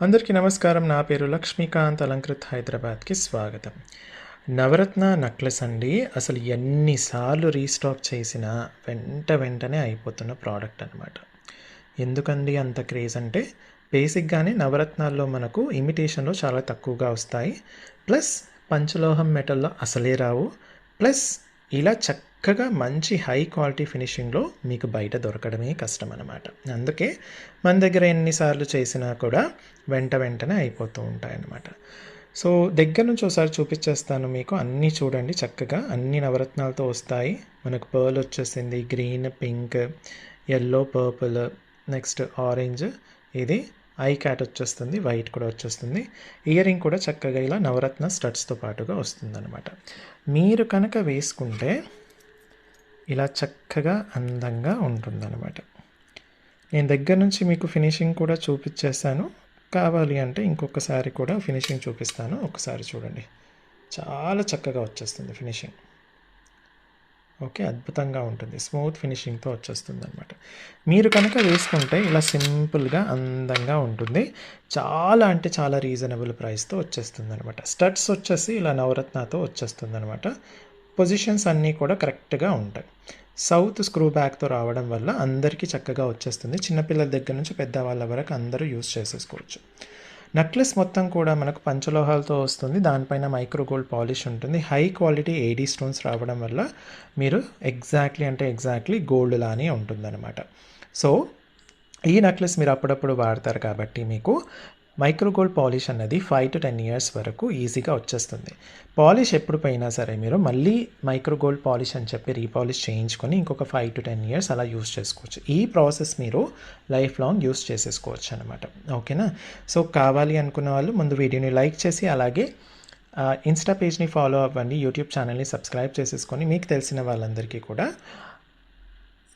అందరికీ నమస్కారం. నా పేరు లక్ష్మీకాంత్. అలంకృత్ హైదరాబాద్కి స్వాగతం. నవరత్న నెక్లెస్ అండి. అసలు ఎన్నిసార్లు రీస్టాక్ చేసినా వెంటనే అయిపోతున్న ప్రోడక్ట్ అనమాట. ఎందుకండి అంత క్రేజ్ అంటే, బేసిక్గానే నవరత్నాల్లో మనకు ఇమిటేషన్లో చాలా తక్కువగా వస్తాయి. ప్లస్ పంచలోహం మెటల్లో అసలే రావు. ప్లస్ ఇలా చక్కగా మంచి హై క్వాలిటీ ఫినిషింగ్లో మీకు బయట దొరకడమే కష్టం అనమాట. అందుకే మన దగ్గర ఎన్నిసార్లు చేసినా కూడా వెంటనే అయిపోతూ ఉంటాయన్నమాట. సో దగ్గర నుంచి ఒకసారి చూపించేస్తాను మీకు. అన్నీ చూడండి చక్కగా, అన్ని నవరత్నాలతో వస్తాయి. మనకు పర్ల్ వచ్చేసింది, green, pink, yellow, purple, next orange, ఇది ఐ క్యాట్ వచ్చేస్తుంది, వైట్ కూడా వచ్చేస్తుంది. ఇయర్ రింగ్ కూడా చక్కగా ఇలా నవరత్న స్టడ్స్తో పాటుగా వస్తుందన్నమాట. మీరు కనుక వేసుకుంటే ఇలా చక్కగా అందంగా ఉంటుందన్నమాట. నేను దగ్గర నుంచి మీకు ఫినిషింగ్ కూడా చూపించేస్తాను. కావాలి అంటే ఇంకొకసారి కూడా ఫినిషింగ్ చూపిస్తాను. ఒకసారి చూడండి, చాలా చక్కగా వచ్చేస్తుంది ఫినిషింగ్. ఓకే, అద్భుతంగా ఉంటుంది, స్మూత్ ఫినిషింగ్తో వచ్చేస్తుంది అనమాట. మీరు కనుక వేసుకుంటే ఇలా సింపుల్గా అందంగా ఉంటుంది. చాలా అంటే చాలా రీజనబుల్ ప్రైస్తో వచ్చేస్తుంది అనమాట. స్టడ్స్ వచ్చేసి ఇలా నవరత్నాతో వచ్చేస్తుంది అనమాట. పొజిషన్స్ అన్నీ కూడా కరెక్ట్గా ఉంటాయి. సౌత్ స్క్రూ బ్యాక్తో రావడం వల్ల అందరికీ చక్కగా వచ్చేస్తుంది. చిన్నపిల్లల దగ్గర నుంచి పెద్దవాళ్ళ వరకు అందరూ యూస్ చేసేసుకోవచ్చు. నెక్లెస్ మొత్తం కూడా మనకు పంచలోహాలతో వస్తుంది. దానిపైన మైక్రో గోల్డ్ పాలిష్ ఉంటుంది. హై క్వాలిటీ ఏడీ స్టోన్స్ రావడం వల్ల మీరు ఎగ్జాక్ట్లీ గోల్డ్ లానే ఉంటుందన్నమాట. సో ఈ నెక్లెస్ మీరు అప్పుడప్పుడు వాడతారు కాబట్టి మీకు మైక్రో గోల్డ్ పాలిష్ అన్నది 5 to 10 years వరకు ఈజీగా వచ్చేస్తుంది. పాలిష్ ఎప్పుడు పోయినా సరే మీరు మళ్ళీ మైక్రో గోల్డ్ పాలిష్ అని చెప్పి రీపాలిష్ చేయించుకొని ఇంకొక 5 to 10 years అలా యూస్ చేసుకోవచ్చు. ఈ ప్రాసెస్ మీరు లైఫ్ లాంగ్ యూస్ చేసేసుకోవచ్చు అనమాట. ఓకేనా? సో కావాలి అనుకున్న వాళ్ళు ముందు వీడియోని లైక్ చేసి, అలాగే ఇన్స్టా పేజ్ని ఫాలో అవ్వండి, యూట్యూబ్ ఛానల్ని సబ్స్క్రైబ్ చేసేసుకొని మీకు తెలిసిన వాళ్ళందరికీ కూడా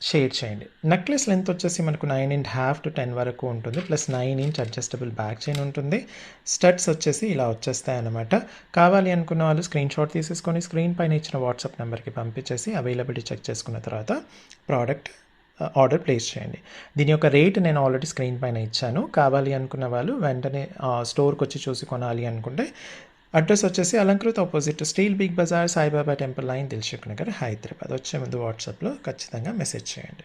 షేర్ చేయండి. నెక్లెస్ లెంత్ వచ్చేసి మనకు 9.5 to 10 వరకు ఉంటుంది. Plus 9 inch adjustable back chain ఉంటుంది. స్టడ్స్ వచ్చేసి ఇలా వచ్చేస్తాయి అన్నమాట. కావాలి అనుకున్న వాళ్ళు స్క్రీన్ షాట్ తీసేసుకొని స్క్రీన్ పైన ఇచ్చిన వాట్సాప్ నెంబర్కి పంపించేసి అవైలబిలిటీ చెక్ చేసుకున్న తర్వాత ప్రోడక్ట్ ఆర్డర్ ప్లేస్ చేయండి. దీని యొక్క రేట్ నేను ఆల్రెడీ స్క్రీన్ పైన ఇచ్చాను. కావాలి అనుకున్న వాళ్ళు వెంటనే స్టోర్కి వచ్చి చూసి కొనాలి అనుకుంటే అడ్రస్ వచ్చేసి Alankrit opposite steel Big Bazaar, Saibaba temple line, Dilsukhnagar, Hyderabad. వచ్చే ముందు వాట్సాప్లో ఖచ్చితంగా మెసేజ్ చేయండి.